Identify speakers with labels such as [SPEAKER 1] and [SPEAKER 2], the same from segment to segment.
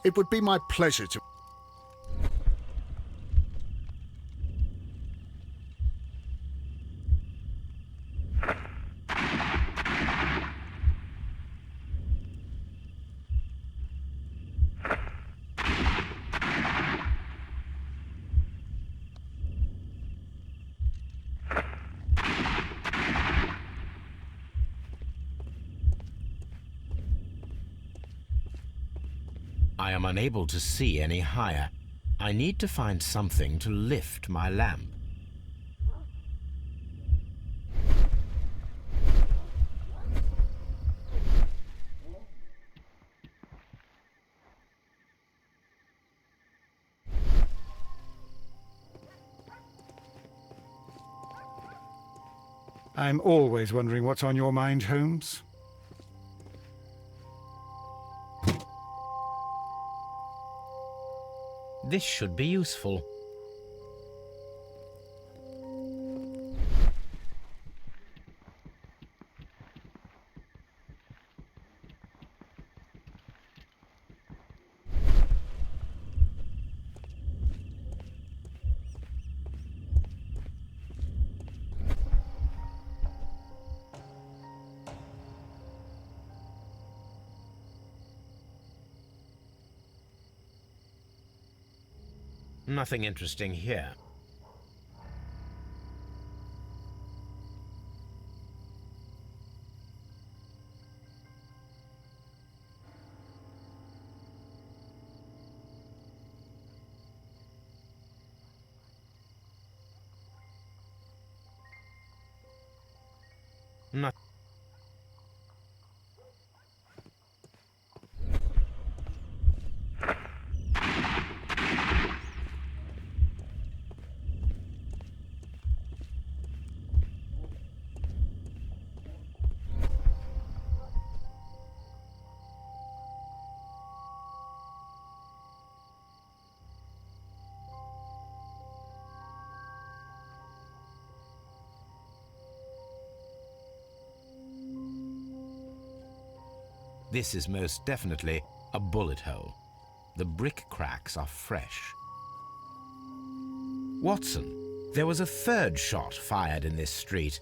[SPEAKER 1] It would be my pleasure to...
[SPEAKER 2] I am unable to see any higher. I need to find something to lift my lamp.
[SPEAKER 3] I'm always wondering what's on your mind, Holmes.
[SPEAKER 2] This should be useful. Nothing interesting here. Not This is most definitely a bullet hole. The brick cracks are fresh. Watson, there was a third shot fired in this street.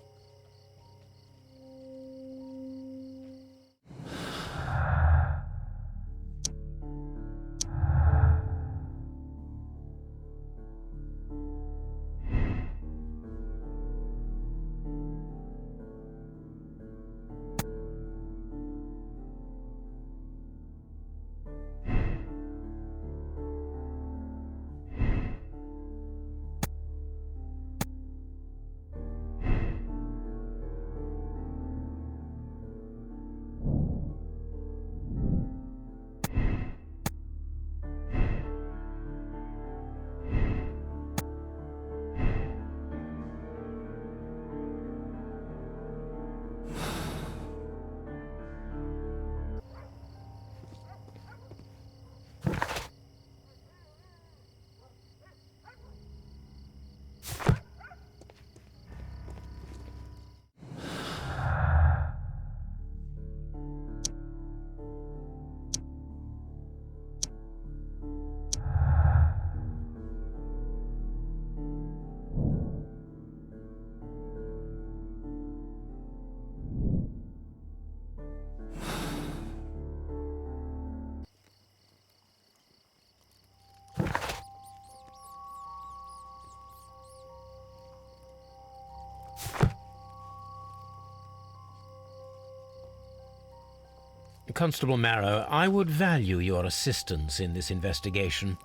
[SPEAKER 2] Constable Marrow, I would value your assistance in this investigation.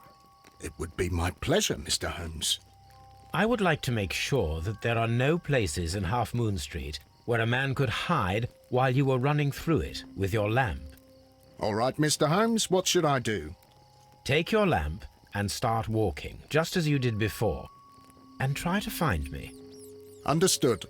[SPEAKER 1] It would be my pleasure, Mr. Holmes.
[SPEAKER 2] I would like to make sure that there are no places in Half Moon Street where a man could hide while you were running through it with your lamp.
[SPEAKER 1] All right, Mr. Holmes, what should I do?
[SPEAKER 2] Take your lamp and start walking, just as you did before, and try to find me.
[SPEAKER 1] Understood.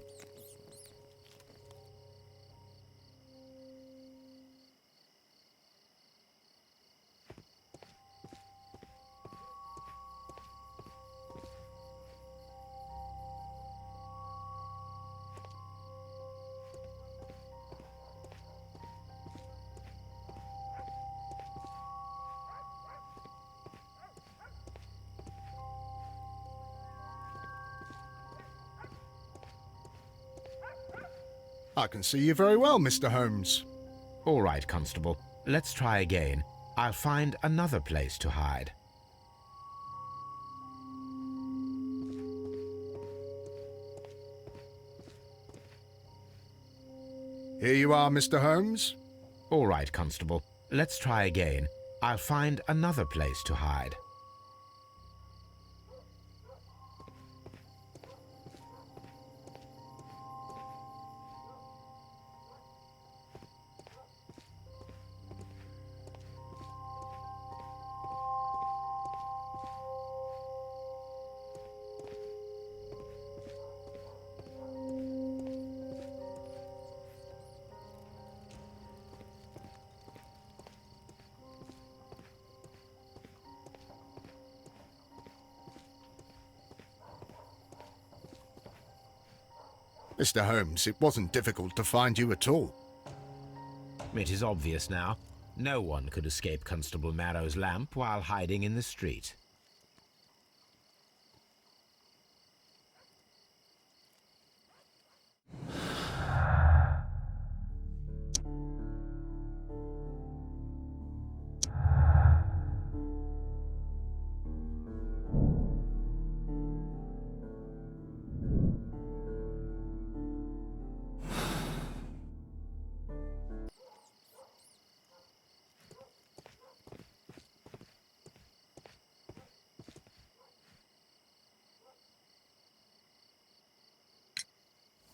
[SPEAKER 1] I can see you very well, Mr. Holmes.
[SPEAKER 2] All right, Constable. Let's try again. I'll find another place to hide.
[SPEAKER 1] Here you are, Mr. Holmes.
[SPEAKER 2] All right, Constable. Let's try again. I'll find another place to hide.
[SPEAKER 1] Mr. Holmes, it wasn't difficult to find you at all.
[SPEAKER 2] It is obvious now. No one could escape Constable Marrow's lamp while hiding in the street.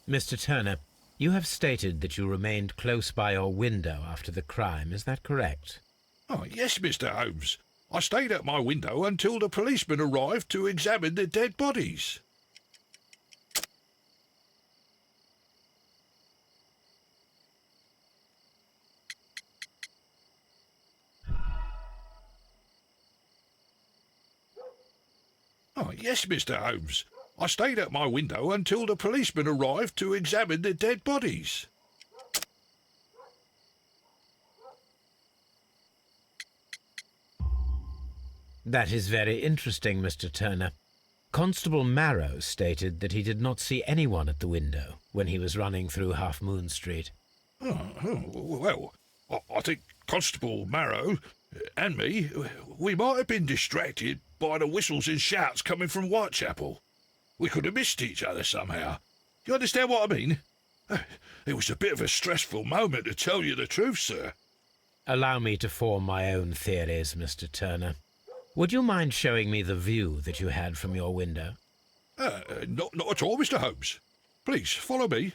[SPEAKER 2] Mr. Turner, you have stated that you remained close by your window after the crime. Is that correct?
[SPEAKER 4] Oh, yes, Mr. Holmes. I stayed at my window until the policeman arrived to examine the dead bodies. Oh, yes, Mr. Holmes. I stayed at my window until the policeman arrived to examine the dead bodies.
[SPEAKER 2] That is very interesting, Mr. Turner. Constable Marrow stated that he did not see anyone at the window when he was running through Half Moon Street.
[SPEAKER 4] Well, I think Constable Marrow and me, we might have been distracted by the whistles and shouts coming from Whitechapel. We could have missed each other somehow. You understand what I mean? It was a bit of a stressful moment, to tell you the truth, sir.
[SPEAKER 2] Allow me to form my own theories, Mr. Turner. Would you mind showing me the view that you had from your window?
[SPEAKER 4] Not at all, Mr. Holmes. Please, follow me.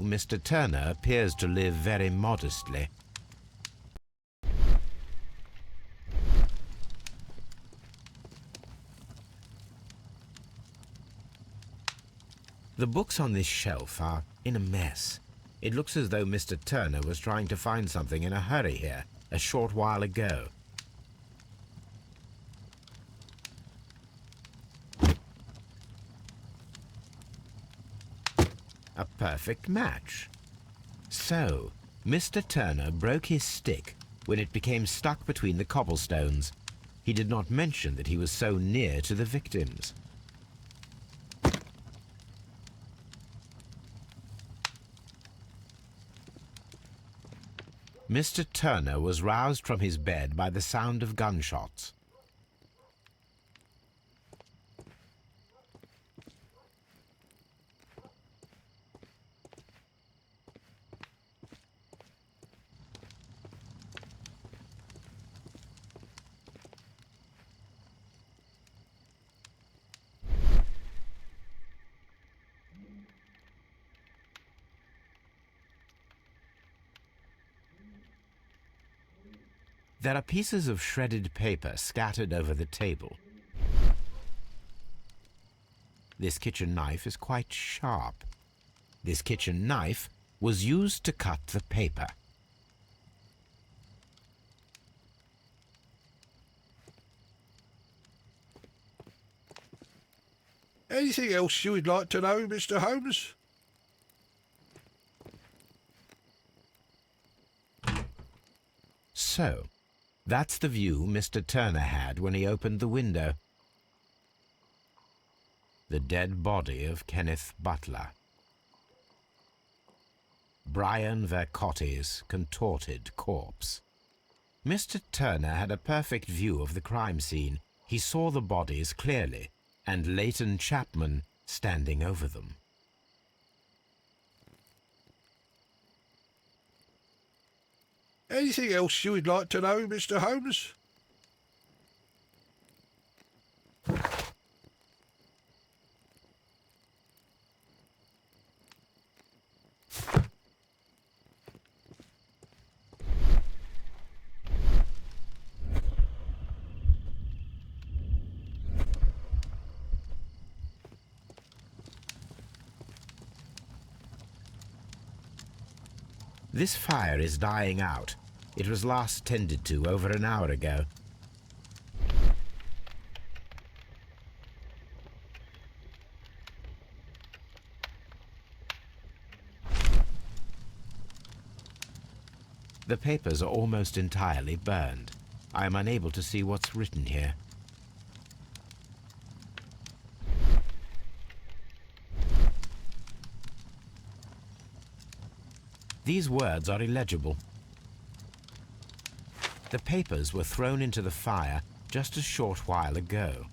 [SPEAKER 2] Mr. Turner appears to live very modestly. The books on this shelf are in a mess. It looks as though Mr. Turner was trying to find something in a hurry here a short while ago. A perfect match. So, Mr. Turner broke his stick when it became stuck between the cobblestones. He did not mention that he was so near to the victims. Mr. Turner was roused from his bed by the sound of gunshots. There are pieces of shredded paper scattered over the table. This kitchen knife is quite sharp. This kitchen knife was used to cut the paper.
[SPEAKER 4] Anything else you would like to know, Mr. Holmes?
[SPEAKER 2] So, that's the view Mr. Turner had when he opened the window. the dead body of Kenneth Butler. Brian Vercotti's contorted corpse. Mr. Turner had a perfect view of the crime scene. He saw the bodies clearly, and Leighton Chapman standing over them.
[SPEAKER 4] Anything else you would like to know, Mr. Holmes?
[SPEAKER 2] This fire is dying out. It was last tended to over an hour ago. The papers are almost entirely burned. I am unable to see what's written here. These words are illegible. The papers were thrown into the fire just a short while ago.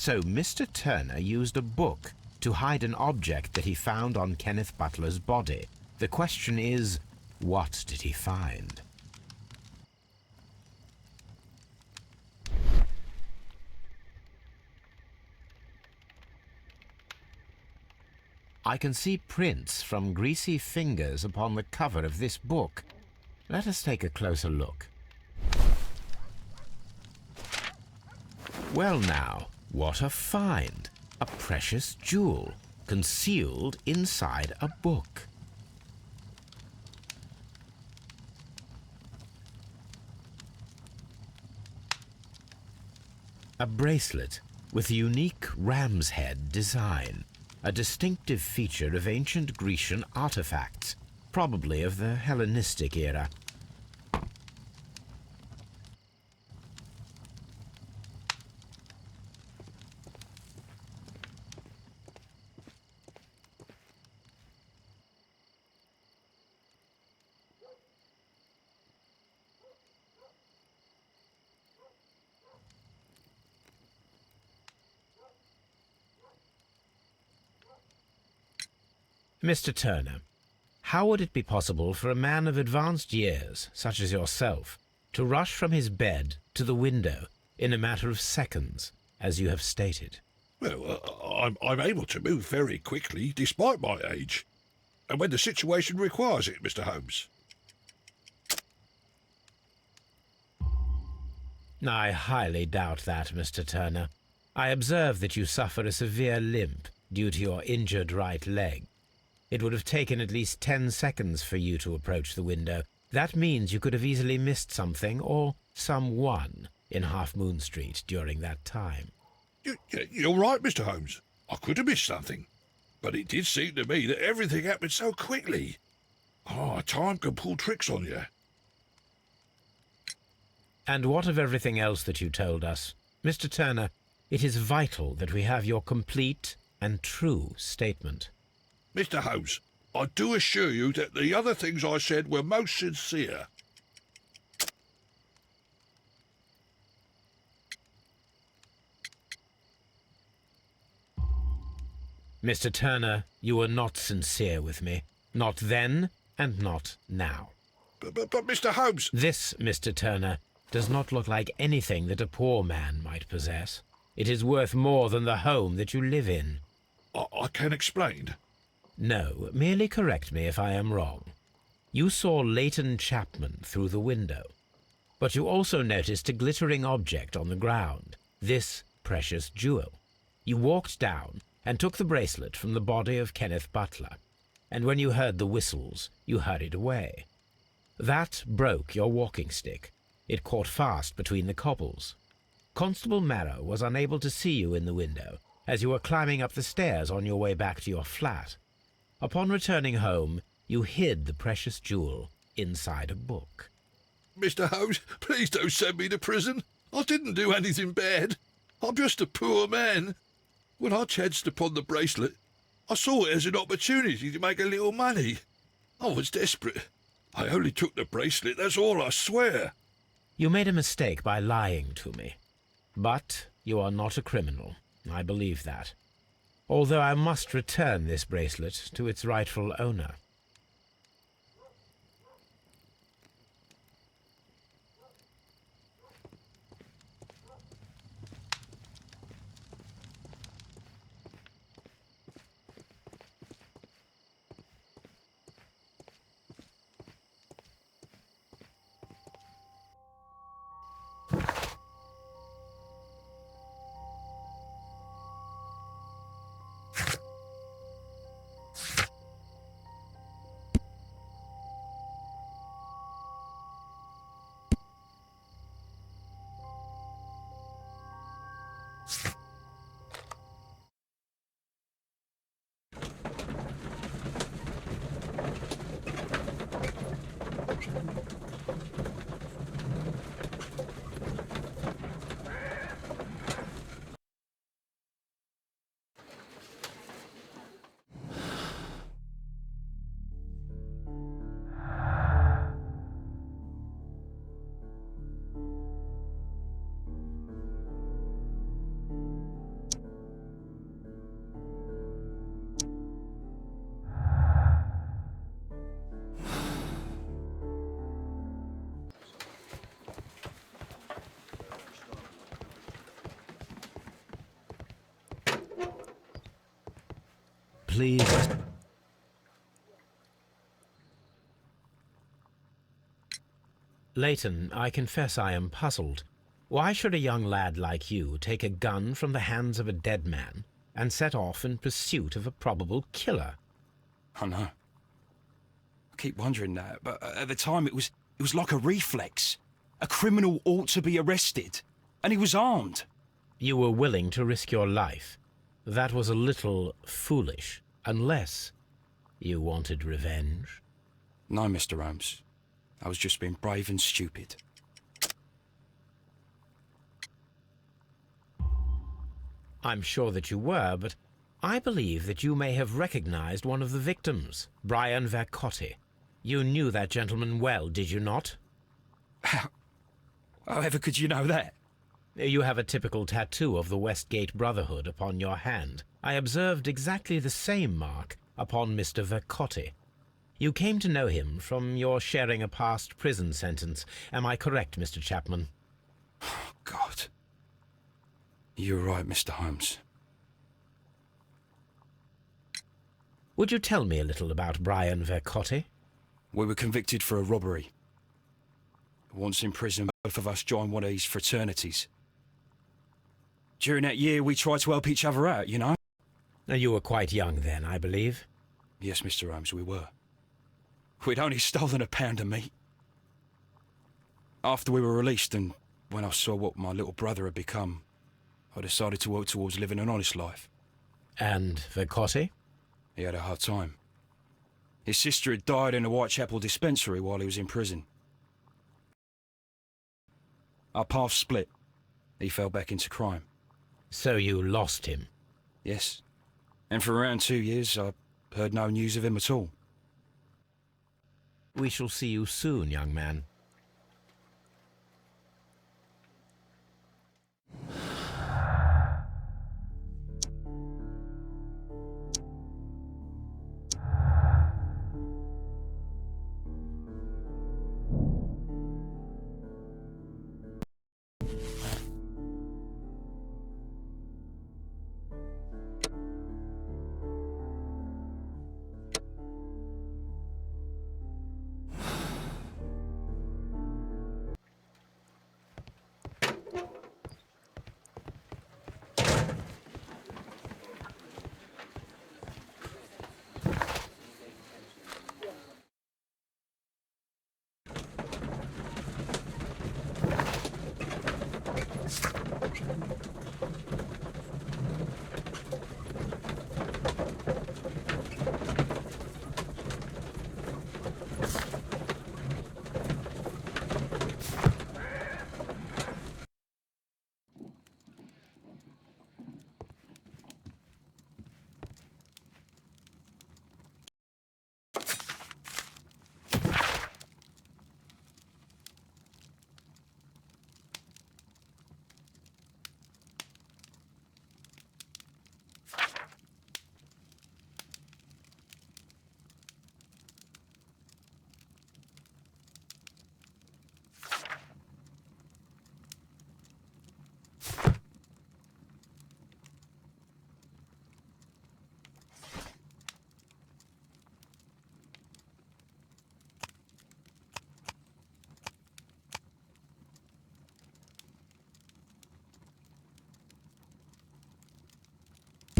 [SPEAKER 2] So Mr. Turner used a book to hide an object that he found on Kenneth Butler's body. The question is, what did he find? I can see prints from greasy fingers upon the cover of this book. Let us take a closer look. Well now, what a find! A precious jewel, concealed inside a book. A bracelet with a unique ram's head design, a distinctive feature of ancient Grecian artifacts, probably of the Hellenistic era. Mr. Turner, How would it be possible for a man of advanced years, such as yourself, to rush from his bed to the window in a matter of seconds, as you have stated?
[SPEAKER 4] Well, I'm able to move very quickly, despite my age. And when the situation requires it, Mr. Holmes.
[SPEAKER 2] I highly doubt that, Mr. Turner. I observe that you suffer a severe limp due to your injured right leg. It would have taken at least 10 seconds for you to approach the window. That means you could have easily missed something or someone in Half Moon Street during that time.
[SPEAKER 4] You're right, Mr. Holmes. I could have missed something. But it did seem to me that everything happened so quickly. Time can pull tricks on you.
[SPEAKER 2] And what of everything else that you told us? Mr. Turner, it is vital that we have your complete and true statement.
[SPEAKER 4] Mr. Holmes, I do assure you that the other things I said were most sincere.
[SPEAKER 2] Mr. Turner, you were not sincere with me. Not then and not now.
[SPEAKER 4] But Mr. Holmes...
[SPEAKER 2] This, Mr. Turner, does not look like anything that a poor man might possess. It is worth more than the home that you live in.
[SPEAKER 4] I can explain.
[SPEAKER 2] No, merely correct me if I am wrong. You saw Leighton Chapman through the window, but you also noticed a glittering object on the ground, this precious jewel. You walked down and took the bracelet from the body of Kenneth Butler, and when you heard the whistles, you hurried away. That broke your walking stick. It caught fast between the cobbles. Constable Marrow was unable to see you in the window as you were climbing up the stairs on your way back to your flat. Upon returning home, you hid the precious jewel inside a book.
[SPEAKER 4] Mr. Holmes, please don't send me to prison. I didn't do anything bad. I'm just a poor man. When I chanced upon the bracelet, I saw it as an opportunity to make a little money. I was desperate. I only took the bracelet, that's all, I swear.
[SPEAKER 2] You made a mistake by lying to me. But you are not a criminal. I believe that. Although I must return this bracelet to its rightful owner. Please. Leighton, I confess I am puzzled. Why should a young lad like you take a gun from the hands of a dead man and set off in pursuit of a probable killer?
[SPEAKER 5] I know. I keep wondering that, but at the time it was like a reflex. A criminal ought to be arrested, and he was armed.
[SPEAKER 2] You were willing to risk your life. That was a little foolish, unless you wanted revenge.
[SPEAKER 5] No, Mr. Holmes. I was just being brave and stupid.
[SPEAKER 2] I'm sure that you were, but I believe that you may have recognized one of the victims, Brian Vercotti. You knew that gentleman well, did you not?
[SPEAKER 5] However could you know that?
[SPEAKER 2] You have a typical tattoo of the Westgate Brotherhood upon your hand. I observed exactly the same mark upon Mr. Vercotti. You came to know him from your sharing a past prison sentence. Am I correct, Mr. Chapman?
[SPEAKER 5] God. You're right, Mr. Holmes.
[SPEAKER 2] Would you tell me a little about Brian Vercotti?
[SPEAKER 5] We were convicted for a robbery. Once in prison, both of us joined one of these fraternities. During that year, we tried to help each other out, you know?
[SPEAKER 2] Now, you were quite young then, I believe.
[SPEAKER 5] Yes, Mr. Holmes, we were. We'd only stolen a pound of meat. After we were released, and when I saw what my little brother had become, I decided to work towards living an honest life.
[SPEAKER 2] And Vercotti?
[SPEAKER 5] He had a hard time. His sister had died in a Whitechapel dispensary while he was in prison. Our paths split. He fell back into crime.
[SPEAKER 2] So you lost him?
[SPEAKER 5] Yes. And for around 2 years, I heard no news of him at all.
[SPEAKER 2] We shall see you soon, young man.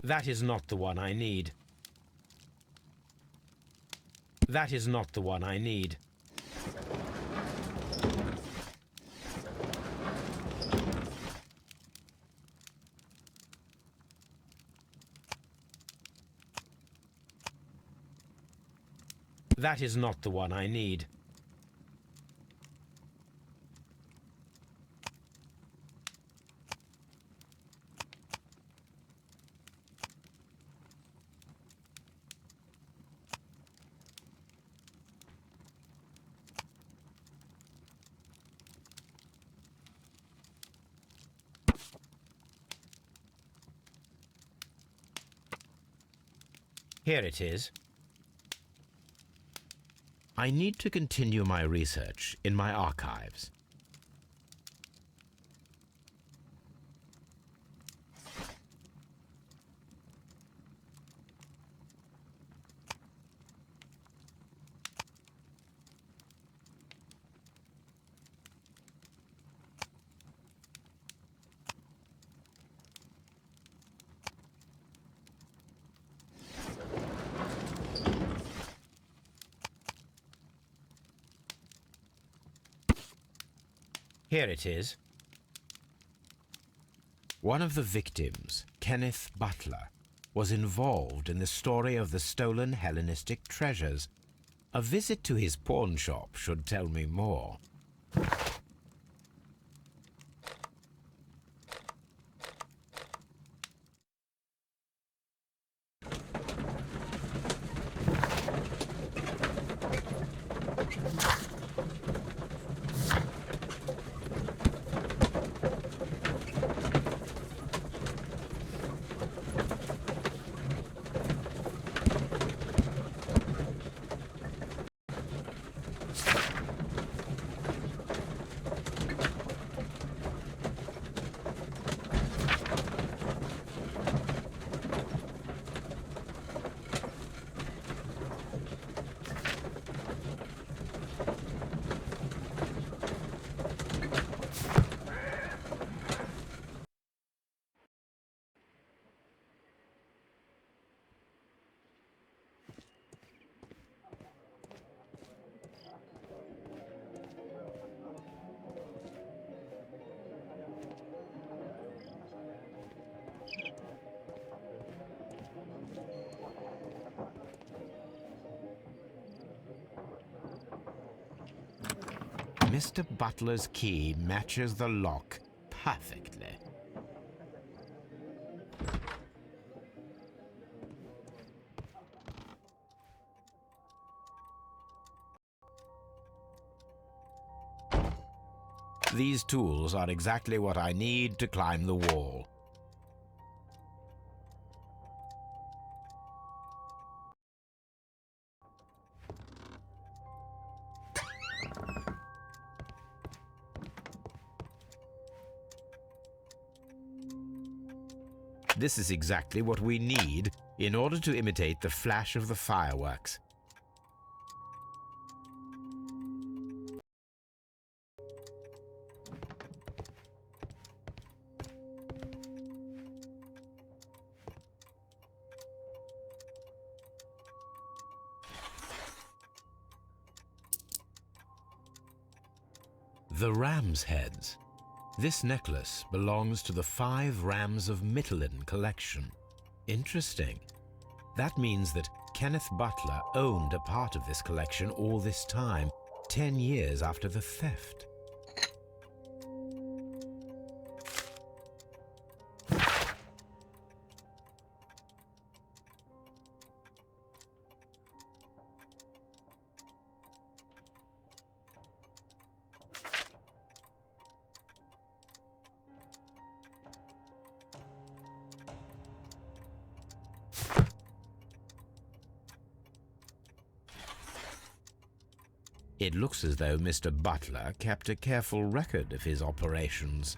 [SPEAKER 2] That is not the one I need. That is not the one I need. That is not the one I need. Here it is. I need to continue my research in my archives. Here it is. One of the victims, Kenneth Butler, was involved in the story of the stolen Hellenistic treasures. A visit to his pawn shop should tell me more. Mr. Butler's key matches the lock perfectly. These tools are exactly what I need to climb the wall. This is exactly what we need in order to imitate the flash of the fireworks. The ram's heads. This necklace belongs to the 5 Rams of Mittelin collection. Interesting. That means that Kenneth Butler owned a part of this collection all this time, 10 years after the theft. It looks as though Mr. Butler kept a careful record of his operations.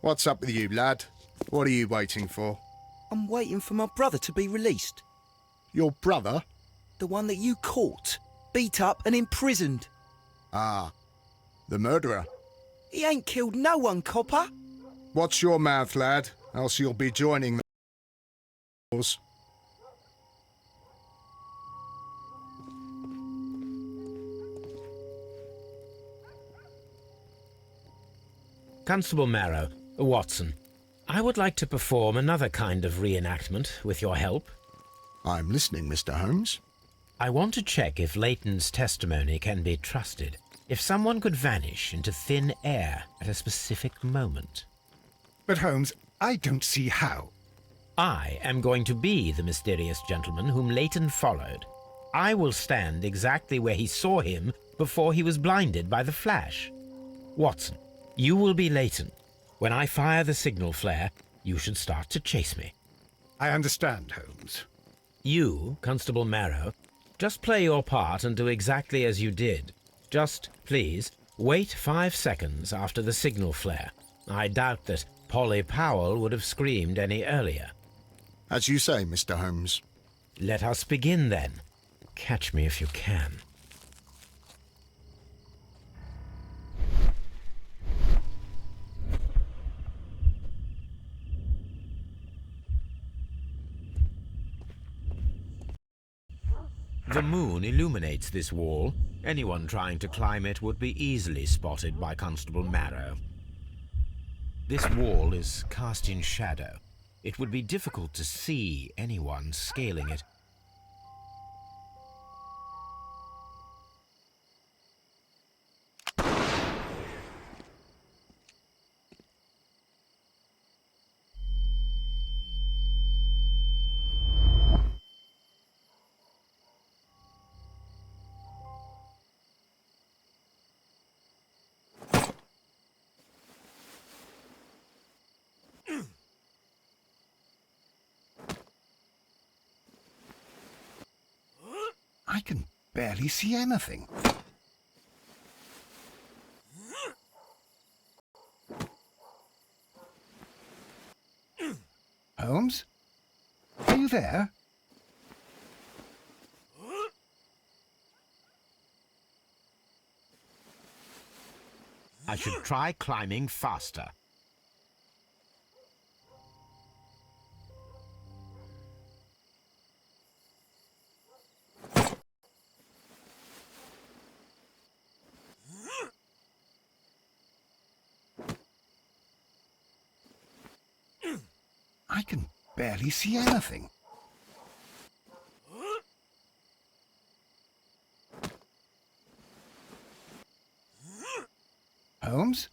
[SPEAKER 1] What's up with you, lad? What are you waiting for?
[SPEAKER 6] I'm waiting for my brother to be released.
[SPEAKER 1] Your brother?
[SPEAKER 6] The one that you caught, beat up and imprisoned.
[SPEAKER 1] Ah, the murderer.
[SPEAKER 6] He ain't killed no one, copper.
[SPEAKER 1] Watch your mouth, lad, else you'll be joining the cause.
[SPEAKER 2] Constable Marrow, Watson, I would like to perform another kind of reenactment with your help.
[SPEAKER 1] I'm listening, Mr. Holmes.
[SPEAKER 2] I want to check if Leighton's testimony can be trusted. If someone could vanish into thin air at a specific moment.
[SPEAKER 3] But Holmes, I don't see how.
[SPEAKER 2] I am going to be the mysterious gentleman whom Leighton followed. I will stand exactly where he saw him before he was blinded by the flash. Watson, you will be Leighton. When I fire the signal flare, you should start to chase me.
[SPEAKER 3] I understand, Holmes.
[SPEAKER 2] You, Constable Marrow, just play your part and do exactly as you did. Just, please, wait 5 seconds after the signal flare. I doubt that Polly Powell would have screamed any earlier.
[SPEAKER 1] As you say, Mr. Holmes.
[SPEAKER 2] Let us begin, then. Catch me if you can. The moon illuminates this wall. Anyone trying to climb it would be easily spotted by Constable Marrow. This wall is cast in shadow. It would be difficult to see anyone scaling it.
[SPEAKER 3] I can barely see anything. Holmes? Are you there?
[SPEAKER 2] I should try climbing faster.
[SPEAKER 3] I can barely see anything. Holmes?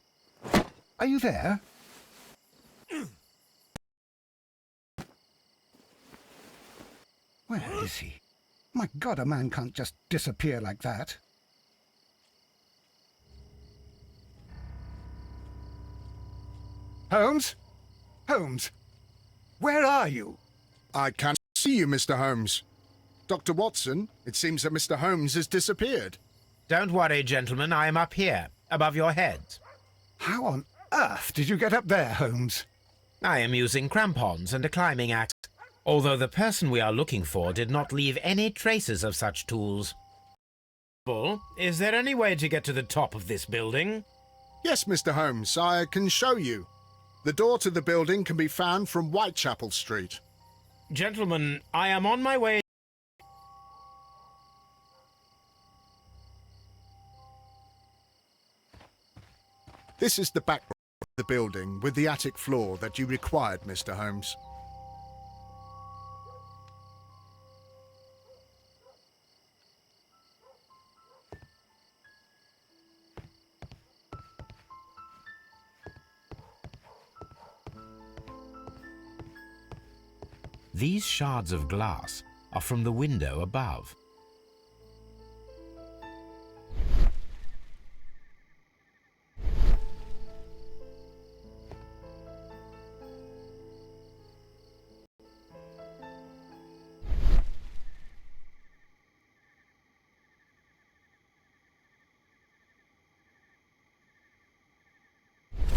[SPEAKER 3] Are you there? Where is he? My God, a man can't just disappear like that. Holmes? Holmes? Where are you?
[SPEAKER 1] I can't see you, Mr. Holmes. Dr. Watson, it seems that Mr. Holmes has disappeared.
[SPEAKER 2] Don't worry, gentlemen. I am up here, above your heads.
[SPEAKER 3] How on earth did you get up there, Holmes?
[SPEAKER 2] I am using crampons and a climbing axe, although the person we are looking for did not leave any traces of such tools. Bull, is there any way to get to the top of this building?
[SPEAKER 1] Yes, Mr. Holmes, I can show you. The door to the building can be found from Whitechapel Street.
[SPEAKER 2] Gentlemen, I am on my way.
[SPEAKER 1] This is the back of the building with the attic floor that you required, Mr. Holmes.
[SPEAKER 2] These shards of glass are from the window above.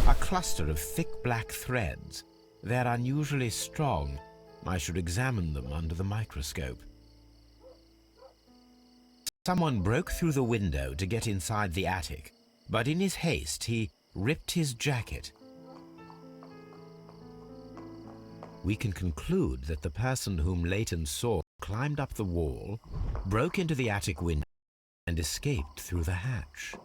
[SPEAKER 2] A cluster of thick black threads. They're unusually strong. I should examine them under the microscope. Someone broke through the window to get inside the attic, but in his haste he ripped his jacket. We can conclude that the person whom Leighton saw climbed up the wall, broke into the attic window, and escaped through the hatch.